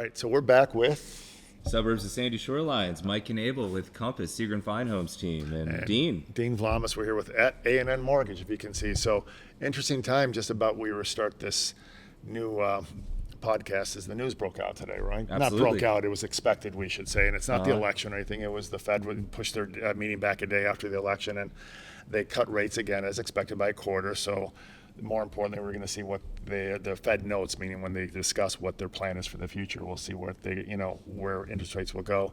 right, so we're back with Suburbs of Sandy Shorelines, Mike Knabel with Compass, Seagren Fine Homes team, and Dean. Dean Vlamas. We're here with at A&N Mortgage, if you can see. So interesting time just about we start this new podcast as the news broke out today, right? Absolutely. Not broke out, it was expected, we should say. And it's not the election or anything. It was the Fed would push their meeting back a day after the election, and they cut rates again as expected by a quarter. So more importantly, we're going to see what the Fed notes, meaning when they discuss what their plan is for the future, we'll see what where interest rates will go.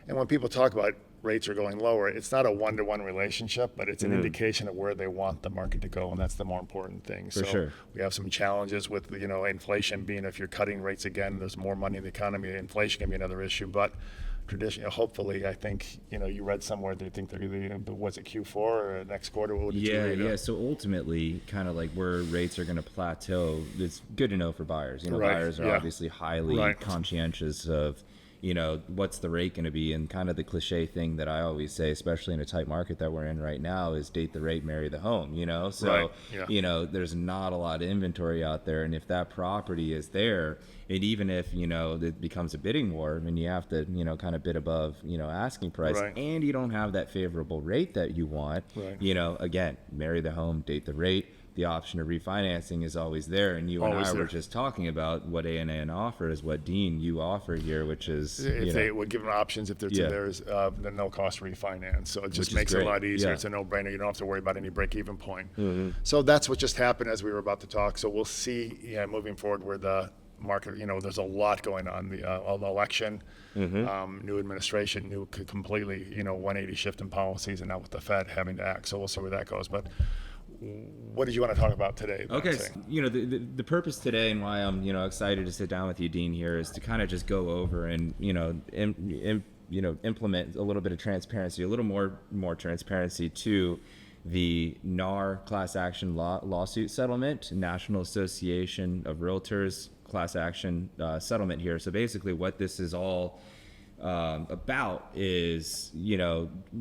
And when people talk about rates are going lower, it's not a one-to-one relationship, but it's an indication of where they want the market to go, and that's the more important thing. For sure. We have some challenges with inflation being, if you're cutting rates again, there's more money in the economy. Inflation can be another issue, but traditionally, hopefully, I think you read somewhere they think they're going to, was it Q4 or next quarter? What would Yeah. So ultimately, kind of like where rates are going to plateau, it's good to know for buyers. Right. Buyers are obviously highly Right. conscientious of what's the rate going to be, and kind of the cliche thing that I always say, especially in a tight market that we're in right now, is date the rate, marry the home. So Right. Yeah. there's not a lot of inventory out there, and if that property is there, and even if it becomes a bidding war, I mean, you have to kind of bid above asking price, Right. and you don't have that favorable rate that you want. Right. Again, marry the home, date the rate. The option of refinancing is always there, and you Always and I there. were just talking about what A&N offers, what Dean you offer here, which is If they would give them options, if there's the no cost refinance, so it just Which is makes it a great. lot easier. Yeah. It's a no-brainer. You don't have to worry about any break-even point. So that's what just happened as we were about to talk. So we'll see moving forward where the market. There's a lot going on. The election, new administration, new completely 180 shift in policies, and now with the Fed having to act. So we'll see where that goes. But what did you want to talk about today? Okay, the purpose today and why I'm excited to sit down with you, Dean, here is to kind of just go over and implement a little bit of transparency, a little more transparency to the NAR class action lawsuit settlement, National Association of Realtors class action settlement here. So basically, what this is all about is,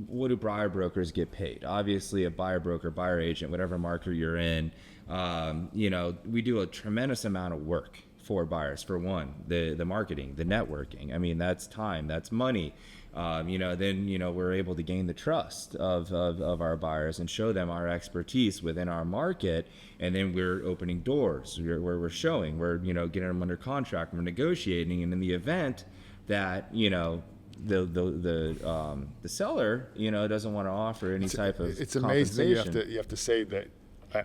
what do buyer brokers get paid? Obviously, a buyer broker, buyer agent, whatever market you're in, we do a tremendous amount of work for buyers. For one, the marketing, the networking. I mean, that's time, that's money. Then we're able to gain the trust of our buyers and show them our expertise within our market, and then we're opening doors where we're showing, we're getting them under contract, we're negotiating, and in the event that the seller doesn't want to offer any type of it's amazing compensation. that you have to say that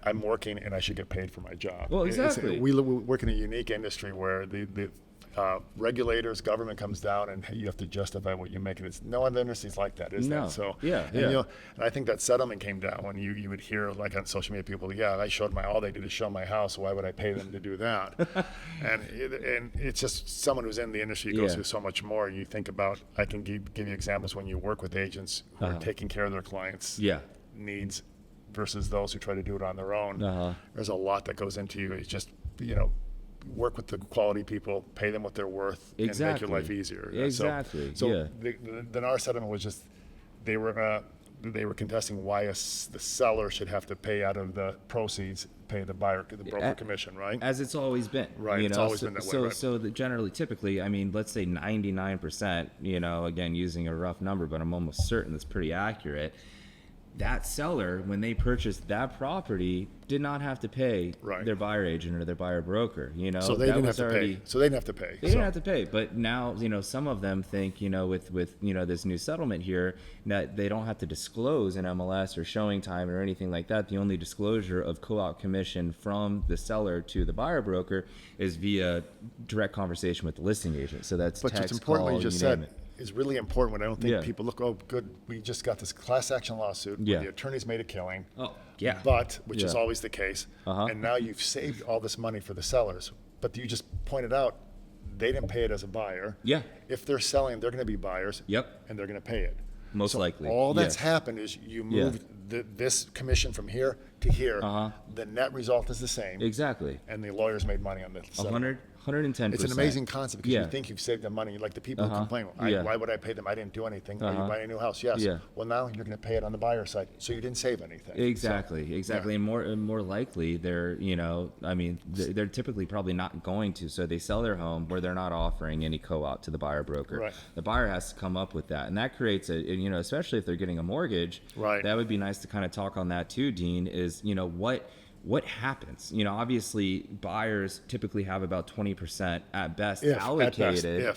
I'm working and I should get paid for my job. Well, exactly. We work in a unique industry where the regulators, government comes down, and you have to justify what you make. And it's no other industry's like that, is No. that? So Yeah. and I think that settlement came down when you would hear like on social media people, I showed all they did is show my house. Why would I pay them to do that? and it's just someone who's in the industry goes through so much more. You think about, I can give you examples when you work with agents who are taking care of their clients' needs versus those who try to do it on their own. There's a lot that goes into you. It's just work with the quality people, pay them what they're worth, and make your life easier. Exactly. So the NAR settlement was just they were contesting why the seller should have to pay out of the proceeds, pay the buyer, the broker commission, right? As it's always been. Right. It's always been that way. Right? So generally, typically, I mean, let's say 99%. Again, using a rough number, but I'm almost certain that's pretty accurate. That seller, when they purchased that property, did not have to pay their buyer agent or their buyer broker. So they didn't have to pay. So they didn't have to pay. They didn't have to pay. But now, some of them think, with this new settlement here, that they don't have to disclose an MLS or showing time or anything like that. The only disclosure of co-op commission from the seller to the buyer broker is via direct conversation with the listing agent. So that's text, what's important, call, what you just said, is really important. When I don't think people look, oh, good, we just got this class action lawsuit. Where the attorneys made a killing. But which is always the case. And now you've saved all this money for the sellers. But you just pointed out they didn't pay it as a buyer. If they're selling, they're going to be buyers. And they're going to pay it. Most likely. All that's happened is you moved this commission from here to here. The net result is the same. Exactly. And the lawyers made money on the settlement. 110%. It's an amazing concept because Yeah. you think you've saved them money. Like the people who complain, Yeah. why would I pay them? I didn't do anything. Are you buying a new house? Yes. Yeah. Well, now you're going to pay it on the buyer side, so you didn't save anything. Exactly, So, exactly, yeah. and more likely they're, I mean, they're typically probably not going to. So they sell their home where they're not offering any co-op to the buyer broker. Right. The buyer has to come up with that, and that creates especially if they're getting a mortgage. Right. That would be nice to kind of talk on that too, Dean. Is what happens? Obviously buyers typically have about 20% at best allocated,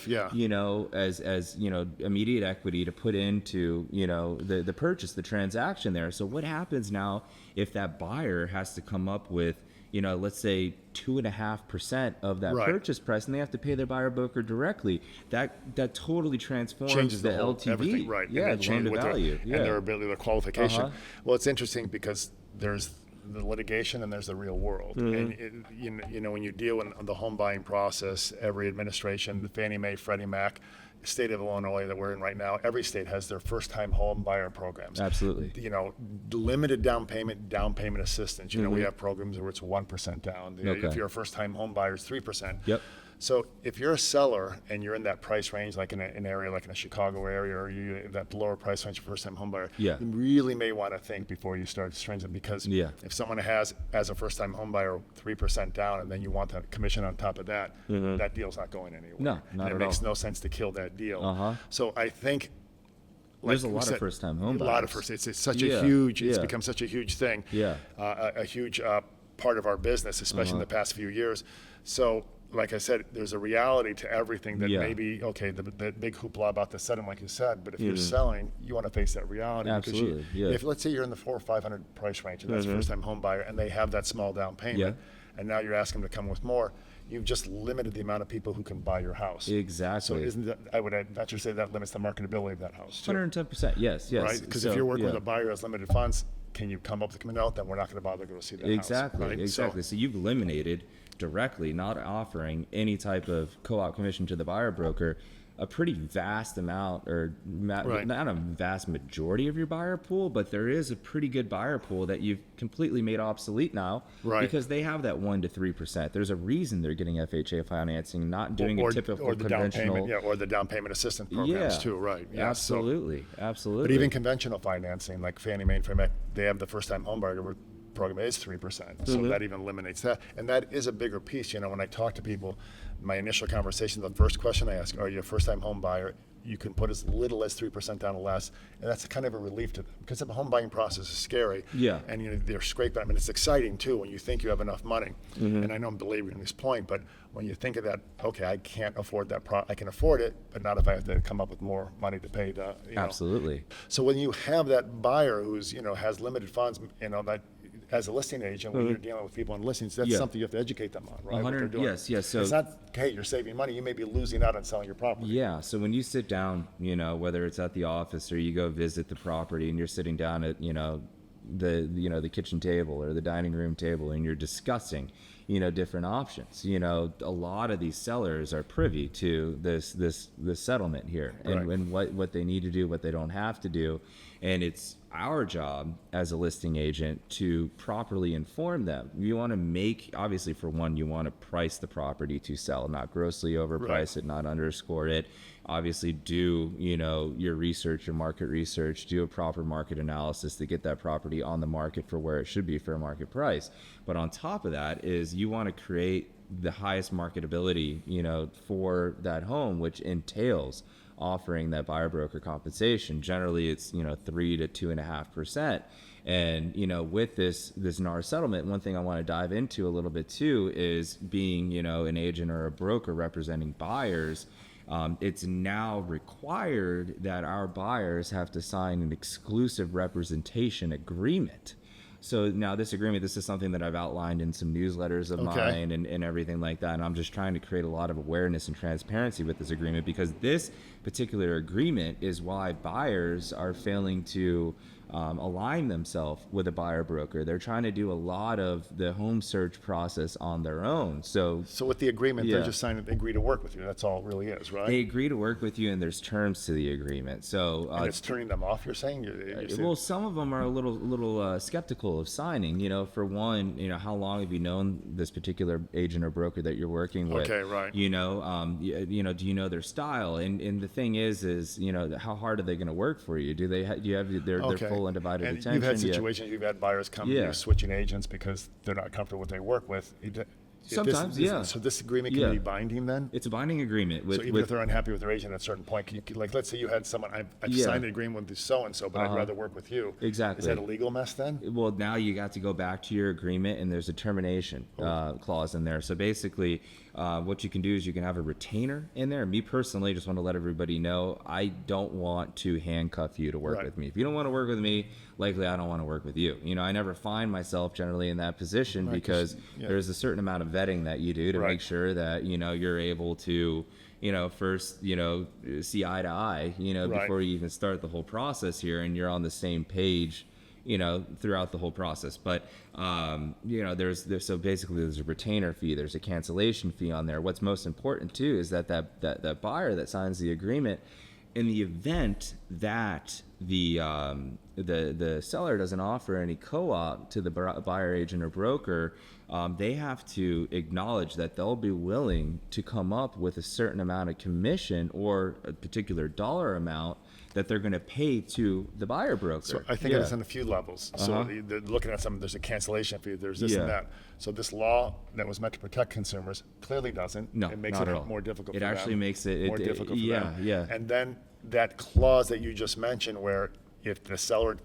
as immediate equity to put into, the purchase, the transaction there. So what happens now if that buyer has to come up with, let's say 2.5% of that purchase price, and they have to pay their buyer broker directly? That totally transforms Changes the whole, LTV. everything, right? Yeah, and the loan to value. and their ability, their qualification. Uh-huh. Well, it's interesting because there's the litigation and there's the real world. And when you deal in the home buying process, every administration, the Fannie Mae, Freddie Mac, state of Illinois that we're in right now, every state has their first-time home buyer programs. Absolutely. Limited down payment assistance. We have programs where it's 1% down. Okay. If you're a first-time home buyer, it's 3%. Yep. So if you're a seller and you're in that price range, like in an area like in a Chicago area, or you that lower price range for first-time home buyer, Yeah. you really may want to think before you start stringent, because Yeah. if someone has, as a first-time home buyer, 3% down, and then you want that commission on top of that, that deal's not going anywhere. No, not and at it makes all. no sense to kill that deal. Uh-huh. So I think There's a we lot of said, first-time home A lot of buyers. first. It's such Yeah, a huge. It's yeah. become such a huge thing. Yeah. A huge part of our business, especially in the past few years. So, like I said, there's a reality to everything that Yeah. maybe the big hoopla about the settlement, like you said. But if you're selling, you want to face that reality. Absolutely, Because yeah. if let's say you're in the $400 or $500 price range, and that's a first-time home buyer, and they have that small down payment, and now you're asking them to come with more, you've just limited the amount of people who can buy your house. Exactly. So isn't that, I would venture to say that limits the marketability of that house too. 110%. Yes. Right? Because if you're working with a buyer who has limited funds, can you come up with a note? Then we're not going to bother to go see that Exactly, house. Right? exactly. So you've eliminated directly, not offering any type of co-op commission to the buyer broker, a pretty vast amount, or not a vast majority of your buyer pool, but there is a pretty good buyer pool that you've completely made obsolete now, because they have that 1% to 3%. There's a reason they're getting FHA financing, not doing a typical the conventional down payment, or the down payment assistance programs too, right? Yeah, absolutely, So, absolutely. but even conventional financing, like Fannie Mae and Freddie Mac, they have the first-time home buyer program is 3%. So that even eliminates that. And that is a bigger piece. When I talk to people, my initial conversation, the first question I ask, are you a first-time home buyer? You can put as little as 3% down or less, and that's kind of a relief to them, because the home buying process is scary. Yeah. And they're scraping. I mean, it's exciting too when you think you have enough money. And I know I'm belaboring this point, but when you think of that, okay, I can't afford that. I can afford it, but not if I have to come up with more money to pay the. Absolutely. So when you have that buyer who's has limited funds, that. As a listing agent, when you're dealing with people on listings, that's something you have to educate them on, right? What they're doing. Yes. So it's not, hey, you're saving money. You may be losing out on selling your property. Yeah. So when you sit down, whether it's at the office or you go visit the property, and you're sitting down at the kitchen table or the dining room table, and you're discussing different options, a lot of these sellers are privy to this settlement here, and what they need to do, what they don't have to do, and it's our job as a listing agent to properly inform them. You want to make, obviously, for one, you want to price the property to sell, not grossly overprice it, not underscore it. Obviously, do your research, your market research, do a proper market analysis to get that property on the market for where it should be, fair market price. But on top of that is you want to create the highest marketability, for that home, which entails offering that buyer broker compensation. Generally, it's 3 to 2.5%. And with this NAR settlement, one thing I want to dive into a little bit too is being an agent or a broker representing buyers. It's now required that our buyers have to sign an exclusive representation agreement. So now this is something that I've outlined in some newsletters of mine and everything like that. And I'm just trying to create a lot of awareness and transparency with this agreement, because this particular agreement is why buyers are failing to align themselves with a buyer broker. They're trying to do a lot of the home search process on their own. So with the agreement, Yeah. they're just signing, they agree to work with you. That's all it really is, right? they agree to work with you, and there's terms to the agreement. So And it's turning them off, you're saying? You're saying- well, some of them are a little skeptical of signing. For one, how long have you known this particular agent or broker that you're working with? Okay, right. Do you know their style? And the thing is, how hard are they going to work for you? Do you have their full undivided and attention? you've had situations, you've had buyers come to Yeah. you switching agents because they're not comfortable with what they work with. Sometimes, yeah. So this agreement can Yeah. be binding then? It's a binding agreement with. So even if they're unhappy with their agent at a certain point, like let's say you had someone, I've Yeah. signed an agreement with so-and-so, but I'd rather work with you. Exactly. Is that a legal mess then? Well, now you got to go back to your agreement, and there's a termination clause in there. So basically, what you can do is you can have a retainer in there. Me personally, just want to let everybody know, I don't want to handcuff you to work Right. with me. If you don't want to work with me, likely I don't want to work with you. I never find myself generally in that position because yeah. there's a certain amount of vetting that you do to Right. make sure that you're able to first see eye to eye Right. before you even start the whole process here, and you're on the same page throughout the whole process. But there's so basically there's a retainer fee, there's a cancellation fee on there. What's most important too is that buyer that signs the agreement, in the event that the seller doesn't offer any co-op to the buyer agent or broker, they have to acknowledge that they'll be willing to come up with a certain amount of commission or a particular dollar amount that they're going to pay to the buyer broker. So I think it's on a few levels. So they're looking at something, there's a cancellation fee, there's this and that. So this law that was meant to protect consumers clearly doesn't. No, it makes not it at all. more difficult It for them. actually makes it more difficult for them. Yeah. And then that clause that you just mentioned where if the seller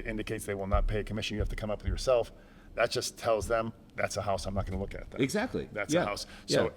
indicates they will not pay a commission, you have to come up with yourself, that just tells them that's a house I'm not going to look at then. Exactly. That's Yeah. a house. Yeah. So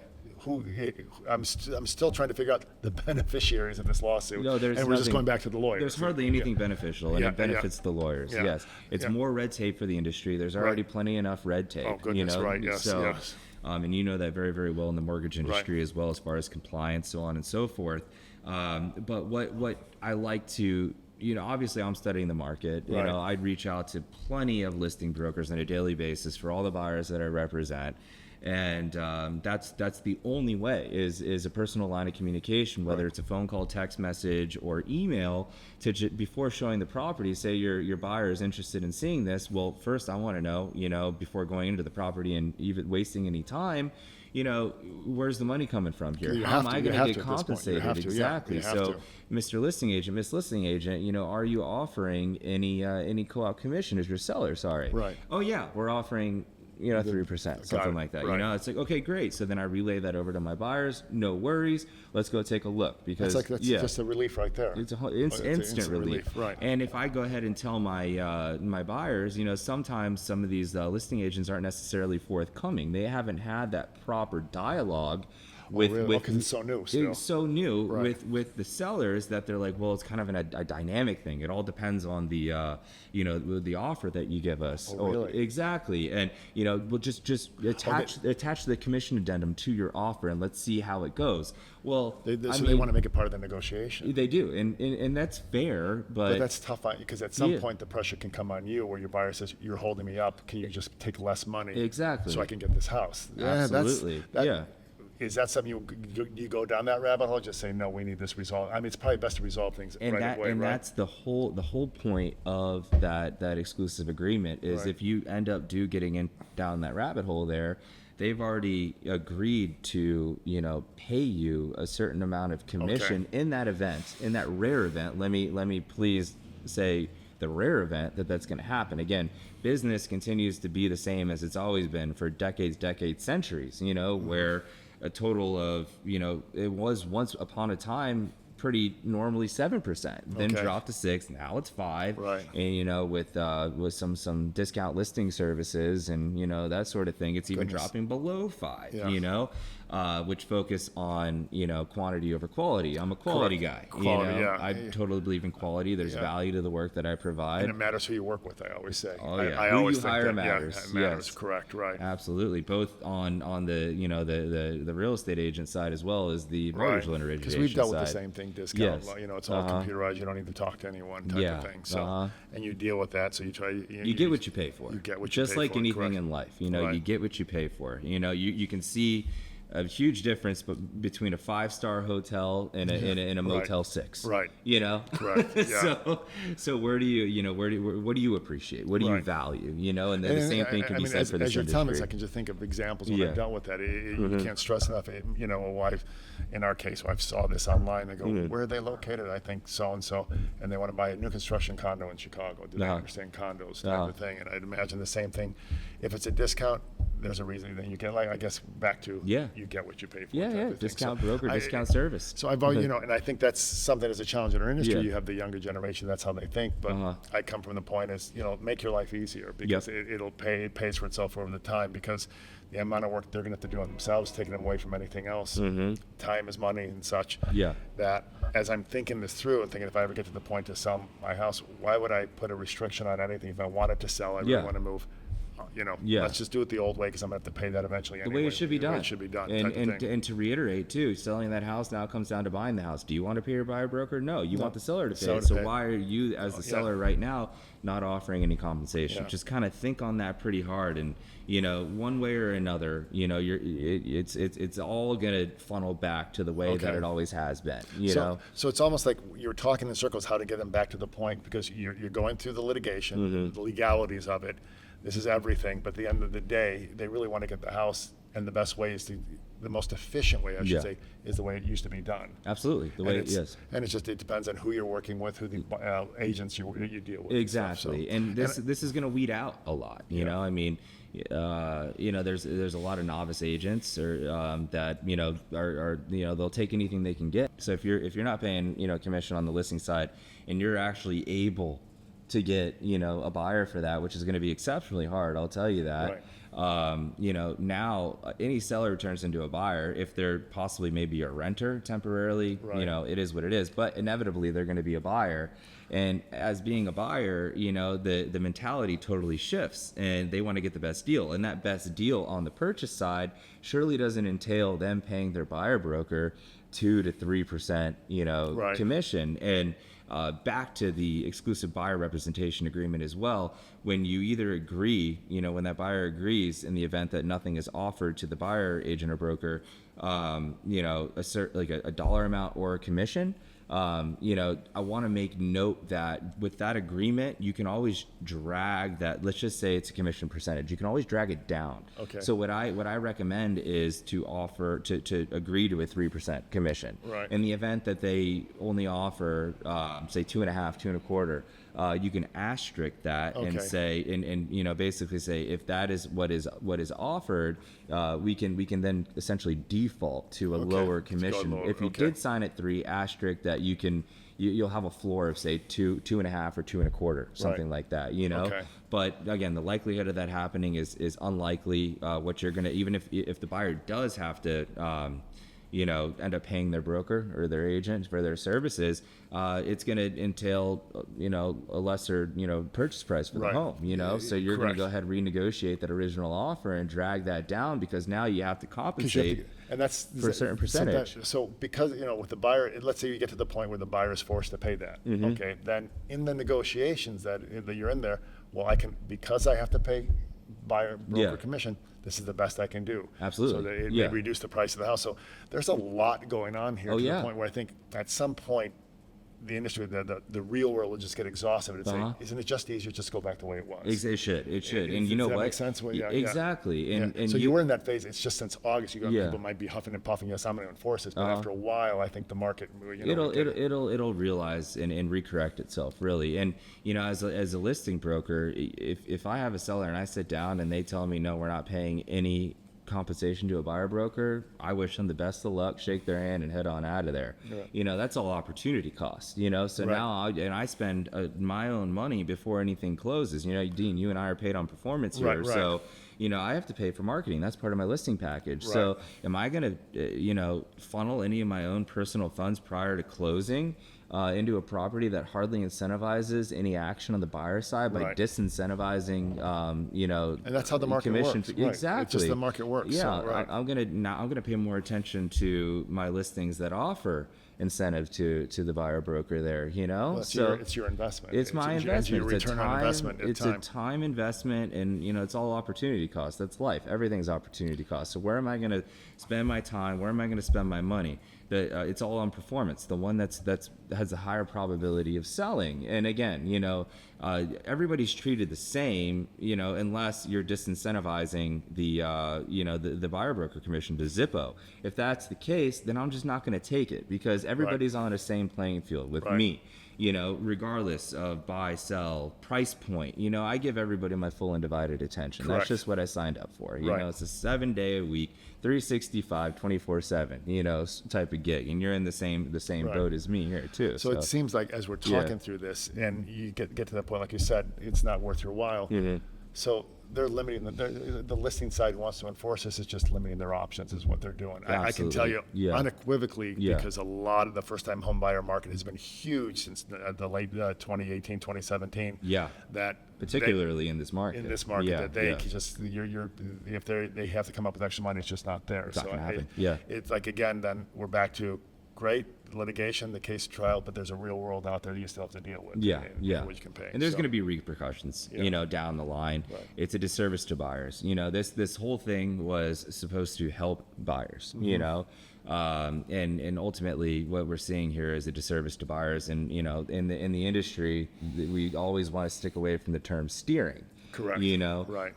I'm still trying to figure out the beneficiaries of this lawsuit. No, there's and we're just nothing- going back to the lawyers. There's hardly anything beneficial, and Yeah, it benefits the lawyers. Yeah. Yes, it's Yeah. more red tape for the industry. There's already Right. plenty enough red tape. Oh, goodness, right, yes, So, yes. and you know that very, very well in the mortgage industry as well, as far as compliance, so on and so forth. But what I like to, obviously I'm studying the market. Right. I'd reach out to plenty of listing brokers on a daily basis for all the buyers that I represent. And that's the only way is a personal line of communication, whether it's a phone call, text message, or email, to before showing the property. Say your buyer is interested in seeing this. Well, first I want to know, before going into the property and even wasting any time, where's the money coming from here? You How am have to- I you going have to to get at this point. You compensated? have to, yeah, Exactly. you have So, to. Mr. Listing Agent, Miss Listing Agent, are you offering any co-op commission as your seller? Sorry. Right. Oh yeah, we're offering 3%, something it, like that. right. It's like, okay, great. So then I relay that over to my buyers. No worries. Let's go take a look, because That's just a relief right there. it's It's instant relief. Right. And if I go ahead and tell my my buyers, sometimes some of these listing agents aren't necessarily forthcoming. They haven't had that proper dialogue with really? Because it's so new still. It's so new Right. with the sellers that they're like, well, it's kind of a dynamic thing. It all depends on the the offer that you give us. Oh, really? Exactly. And we'll just attach the commission addendum to your offer, and let's see how it goes. Well, They want to make it part of the negotiation. They do, and that's fair, But that's tough because at some Yeah. point the pressure can come on you where your buyer says, you're holding me up. Can you just take less money? Exactly. So I can get this house. Absolutely. Yeah. Is that something you go down that rabbit hole? Just say, no, we need this resolved. I mean, it's probably best to resolve things And right away, right? that's the whole point of that exclusive agreement is Right. if you end up getting down that rabbit hole there, they've already agreed to pay you a certain amount of commission in that event, in that rare event. Let me please say the rare event that's going to happen. Again, business continues to be the same as it's always been for decades, centuries. Where a total of it was once upon a time pretty normally 7%, then Okay. dropped to 6. Now it's 5, Right. and with some discount listing services and that sort of thing, it's even Goodness. dropping below 5. Yeah. which focus on, quantity over quality. I'm a quality guy. Quality, yeah. I totally believe in quality. There's value to the work that I provide. And it matters who you work with, I always say. Oh, yeah. I Who always you think hire that, matters. Yeah, it matters, Yes. correct, right. Absolutely. Both on the real estate agent side as well as the mortgage loan origination Because we've dealt side. with the same thing, discount. Yes. It's all computerized. You don't need to talk to anyone type of thing. So, and you deal with that. So you try. You get what you pay for. You get what you Just pay like for, anything correct. in life, Right. you get what you pay for. You can see a huge difference between a 5-star hotel and a Motel 6. Right. Correct. Yeah. So where do you what do you appreciate? What do you value? And the same thing can be said for this as you're telling me, industry. I can just think of examples when I've dealt with that. You can't stress enough. A wife, in our case, wife saw this online. They go, where are they located? I think so and so, and they want to buy a new construction condo in Chicago. Do they understand condos type of thing? And I'd imagine the same thing. If it's a discount, there's a reason. Then you get, I guess, back to you get what you pay for. Yeah. Discount broker, discount service. So I've always, and I think that's something as a challenge in our industry. You have the younger generation. That's how they think. But I come from the point is, make your life easier because it pays for itself over the time because the amount of work they're going to have to do on themselves, taking them away from anything else. Time is money and such. Yeah. That as I'm thinking this through and thinking if I ever get to the point to sell my house, why would I put a restriction on anything? If I wanted to sell, I really want to move. Let's just do it the old way because I'm going to have to pay that eventually anyway. The way it should be done. The way it should be done. And to reiterate, too, selling that house now comes down to buying the house. Do you want to pay your buyer broker? No. You want the seller to pay. So why are you, as the seller right now, not offering any compensation? Just kind of think on that pretty hard. And, one way or another, it's all going to funnel back to the way that it always has been. So it's almost like you're talking in circles how to get them back to the point because you're going through the litigation, the legalities of it. This is everything, but at the end of the day, they really want to get the house, and the best way is the most efficient way, I should say, is the way it used to be done. Absolutely, the way And it depends on who you're working with, who the agents you deal with. Exactly, and this is going to weed out a lot. I mean, there's a lot of novice agents that are they'll take anything they can get. So if you're not paying commission on the listing side, and you're actually able to get a buyer for that, which is going to be exceptionally hard, I'll tell you that. Right. Now any seller turns into a buyer if they're possibly maybe a renter temporarily. Right. It is what it is, but inevitably they're going to be a buyer. And as being a buyer, the mentality totally shifts, and they want to get the best deal. And that best deal on the purchase side surely doesn't entail them paying their buyer broker 2 to 3%, commission. And back to the exclusive buyer representation agreement as well, when you either agree, when that buyer agrees in the event that nothing is offered to the buyer agent or broker, a dollar amount or a commission, I want to make note that with that agreement, you can always drag that. Let's just say it's a commission percentage. You can always drag it down. Okay. So what I recommend is to offer to agree to a 3% commission. Right. In the event that they only offer, say 2.5, 2.25, you can asterisk that and say, and basically say if that is what is offered, we can then essentially default to a lower commission. If you did sign at 3, asterisk that you'll have a floor of say 2.5 or 2.25, something like that, But again, the likelihood of that happening is unlikely. What you're gonna, even if the buyer does have to end up paying their broker or their agent for their services, it's going to entail, a lesser, purchase price for the home, so you're going to go ahead and renegotiate that original offer and drag that down because now you have to compensate and that's for a certain percentage. So because, with the buyer, let's say you get to the point where the buyer is forced to pay that. Okay. Then in the negotiations that you're in there, well, because I have to pay buyer broker commission, this is the best I can do. Absolutely. So that it may reduce the price of the house. So there's a lot going on here to the point where I think at some point the industry, the real world will just get exhausted and say, isn't it just easier just go back the way it was? It should. And you know what? That makes sense? Well, exactly. And so you were in that phase. It's just since August, people might be huffing and puffing, yes, I'm going to enforce this. But after a while, I think the market, it'll realize and recorrect itself, really. And, as a listing broker, if I have a seller and I sit down and they tell me, no, we're not paying any compensation to a buyer broker, I wish them the best of luck, shake their hand, and head on out of there. Right. That's all opportunity cost. So Right. now I spend my own money before anything closes. Dean, you and I are paid on performance here, Right. so I have to pay for marketing. That's part of my listing package. Right. So am I going to funnel any of my own personal funds prior to closing into a property that hardly incentivizes any action on the buyer side by Right. disincentivizing, And that's how the market commission works. fee- Right. Exactly. It's just the market works. Yeah, So, right. I'm gonna pay more attention to my listings that offer incentive to the buyer broker there. Well, it's your investment. It's my It's investment. your It's a return on time. investment. It's a time investment, and it's all opportunity cost. That's life. Everything's opportunity cost. So where am I going to spend my time? Where am I going to spend my money? It's all on performance. The one that's has a higher probability of selling. And again, everybody's treated the same, unless you're disincentivizing the buyer broker commission to Zippo. If that's the case, then I'm just not going to take it, because everybody's on the same playing field with Right. me. Regardless of buy, sell, price point, I give everybody my full undivided attention. Correct. That's just what I signed up for. Right. It's a 7-day a week, 365, 24/7, type of gig. And you're in the same Right. boat as me here too. So it seems like as we're talking through this, and you get to that point, like you said, it's not worth your while. Mhm. So they're limiting the listing side wants to enforce this. Is just limiting their options is what they're doing. I can tell you Absolutely. Yeah. unequivocally, Yeah. because a lot of the first-time home buyer market has been huge since the late 2018, 2017. Yeah. That Particularly in this market. in this market, Yeah, that they yeah. just if they have to come up with extra money, it's just not there. It's not gonna happen. Yeah. It's like, again, then we're back to great litigation, the case trial, but there's a real world out there that you still have to deal with. Yeah, and yeah. what you can pay. And there's So, going to be repercussions, Yeah. down the line. Right. It's a disservice to buyers. This whole thing was supposed to help buyers. Mm-hmm. And ultimately, what we're seeing here is a disservice to buyers. And in the industry, we always want to stick away from the term steering. Correct. Right.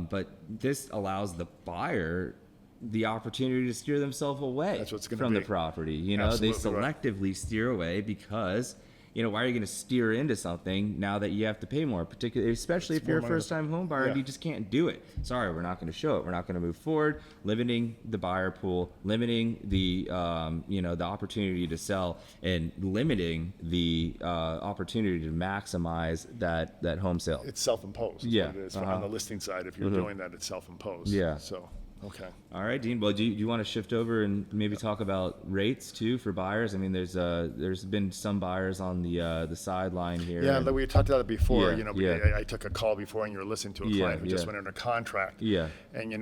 But this allows the buyer the opportunity to steer themselves away That's what's gonna from the be. property. They Absolutely right. selectively steer away because why are you going to steer into something now that you have to pay more, particularly, especially if more you're a money to- first-time home buyer and Yeah. you just can't do it. Sorry, we're not going to show it. We're not going to move forward, limiting the buyer pool, limiting the the opportunity to sell, and limiting the opportunity to maximize that home sale. It's self-imposed. is Yeah, what it is. uh-huh. On the listing side, if you're doing that, it's self-imposed. Yeah. So, okay. All right, Dean. Well, do you want to shift over and maybe talk about rates too for buyers? I mean, there's been some buyers on the sideline here. Yeah, and- we talked about it before. Yeah, But yeah. I took a call before, and you were listening to a Yeah, client who just yeah. went under contract. Yeah. And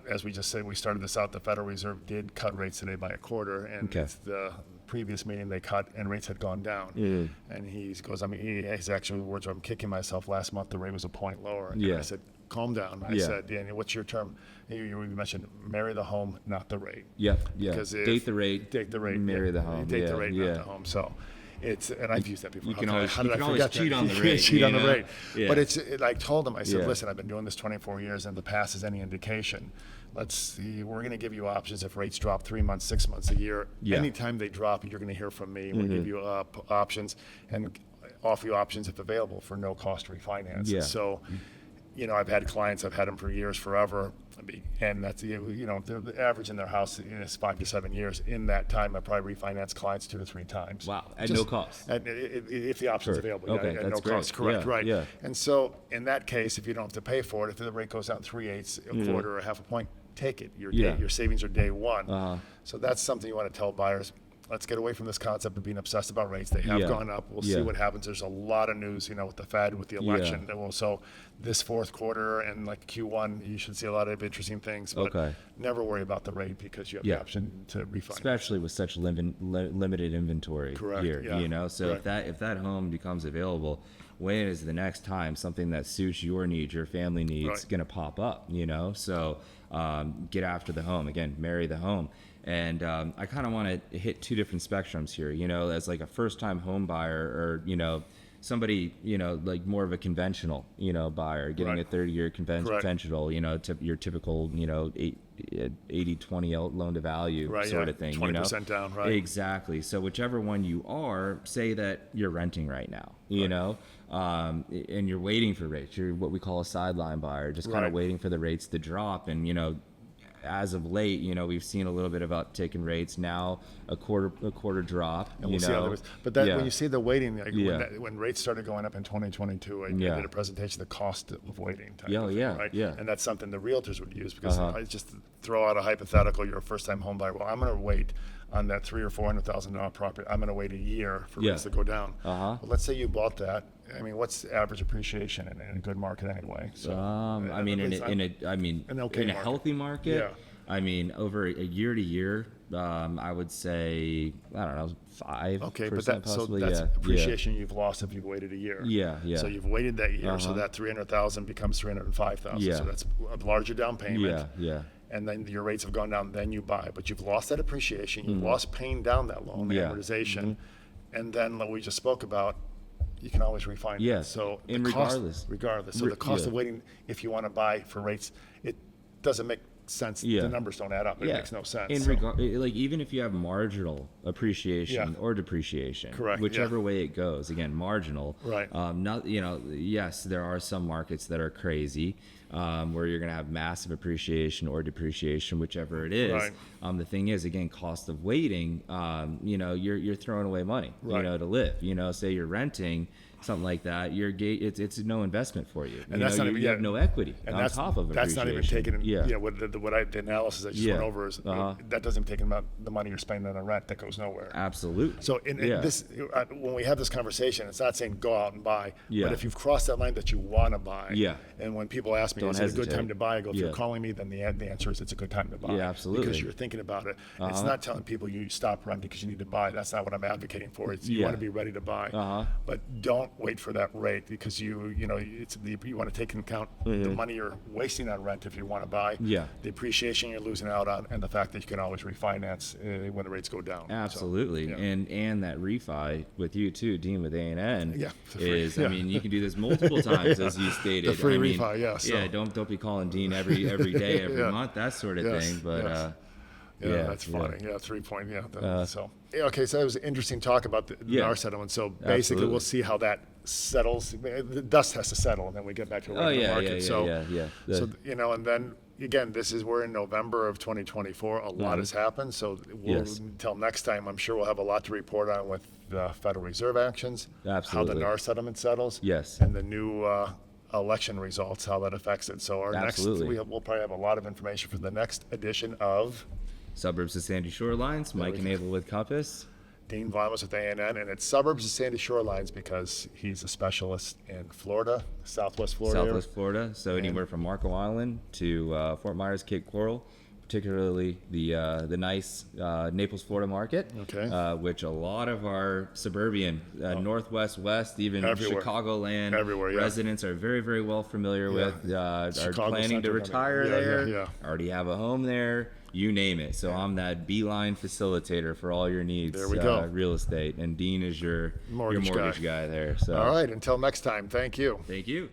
as we just said, we started this out. The Federal Reserve did cut rates today by a quarter, and Okay. it's the previous meeting they cut, and rates had gone down. And he goes, his actual words were, "I'm kicking myself. Last month the rate was a point lower." And Yeah. I said, "Calm down." I Yeah. said, "Danny, what's your term?" You mentioned marry the home, not the rate. Yeah, yeah. Because Date the rate. Date the rate. Marry yeah. the home. Date yeah, the rate, yeah. not the home. So and I've used that before. You can How always- did you I can always forget that? cheat on the rate, Cheat on the you know? rate. Yeah. But I told him, I said, Yeah. listen, I've been doing this 24 years, and the past is any indication. Let's see, we're going to give you options if rates drop 3 months, 6 months, a year. Yeah. Anytime they drop, you're going to hear from me. We'll give you options and offer you options if available for no cost refinance. Yeah. So, I've had clients, I've had them for years, forever, and that's the average in their house is 5 to 7 years. In that time, I probably refinance clients 2 to 3 times. Wow, at no cost. If the option's Sure. available, Okay, at that's no great. cost. Correct, Yeah, right. yeah. And so in that case, if you don't have to pay for it, if the rate goes down 3/8, a quarter, or half a point, take it. Yeah. Your savings are day one. Uh-huh. So that's something you want to tell buyers. Let's get away from this concept of being obsessed about rates. They have Yeah. gone up. We'll Yeah. see what happens. There's a lot of news, with the Fed, with the election. So this fourth quarter and like Q1, you should see a lot of interesting things. But Okay. never worry about the rate because you have Yeah. the option to refinance. Especially with such limited inventory Correct, here, yeah. So Correct. if that home becomes available, when is the next time something that suits your needs, your family needs, Right. going to pop up? So get after the home again, marry the home. And I kind of want to hit 2 different spectrums here. As like a first-time home buyer, or somebody like more of a conventional buyer getting Right. a 30-year Correct. conventional, your typical 80-20 loan to value Right, sort yeah. of thing. 20% down, right. Exactly. So whichever one you are, say that you're renting right now, and you're waiting for rates. You're what we call a sideline buyer, just kind Right. of waiting for the rates to drop, and as of late, we've seen a little bit of uptick in rates. Now a quarter drop. And we'll see how but that, when you see the waiting, like Yeah. when rates started going up in 2022, I did a presentation, the cost of waiting time. Right? Yeah. And that's something the realtors would use, because I just throw out a hypothetical, you're a first-time home buyer. Well, I'm going to wait on that $300,000 or $400,000 property. I'm going to wait a year for rates to go down. Well, let's say you bought that. I mean, what's the average appreciation in a good market anyway? So, I mean, in a healthy market, Yeah. I mean, over a year to year, I would say, I don't know, 5%. Okay, but possibly. that's appreciation you've lost if you've waited a year. Yeah. So you've waited that year, so that 300,000 becomes 305,000. Yeah. So that's a larger down payment. Yeah. And then your rates have gone down, then you buy. But you've lost that appreciation, you've lost paying down that loan, the amortization. And then, like we just spoke about, you can always refinance. Yeah. So And regardless. So the cost of waiting, if you want to buy for rates, it doesn't make sense. Yeah. The numbers don't add up. It makes no sense. Like even if you have marginal appreciation or depreciation, Correct, whichever way it goes, again, marginal. Right. Not yes, there are some markets that are crazy, where you're going to have massive appreciation or depreciation, whichever it is. Right. The thing is, again, cost of waiting. You're throwing away money. To live. Say you're renting something like that, it's no investment for you. And that's not even, you have no equity on top of that's appreciation. not even taken. The analysis I just went over is that doesn't take about the money you're spending on rent that goes nowhere. Absolutely. So in this, when we have this conversation, it's not saying go out and buy, but if you've crossed that line that you want to buy, and when people ask me, is it a good time to buy? I go, if you're calling me, then the answer is it's a good time to buy. Yeah, absolutely. Because you're thinking about it. It's not telling people you stop renting because you need to buy. That's not what I'm advocating for. It's you want to be ready to buy, but don't wait for that rate, because you want to take into account the money you're wasting on rent if you want to buy, the appreciation you're losing out on, and the fact that you can always refinance when the rates go down. Absolutely. So, and that refi with you too, Dean, with A&N is, I mean, you can do this multiple times as you stated. The free refi, So. Don't be calling Dean every day, every month, that sort of thing. But that's funny. 3 point. So okay, so that was an interesting talk about the NAR settlement. So basically, we'll see how that settles. The dust has to settle, and then we get back to the regular market. So and then again, we're in November of 2024. A lot has happened. So until next time, I'm sure we'll have a lot to report on with the Federal Reserve actions, how the NAR settlement settles, and the new election results, how that affects it. So we'll probably have a lot of information for the next edition of Suburbs of Sandy Shorelines. Mike Knabel with Compass. Dean Vlamas with A&N, and it's Suburbs of Sandy Shorelines because he's a specialist in Florida, Southwest Florida. So anywhere from Marco Island to Fort Myers, Cape Coral, particularly the nice Naples, Florida market, which a lot of our suburban, Northwest, West, even Chicagoland residents are very, very well familiar with, are planning to retire there, already have a home there. You name it. So I'm that beeline facilitator for all your needs. There we go. Real estate. And Dean is your mortgage guy there. So. All right. Until next time. Thank you. Thank you.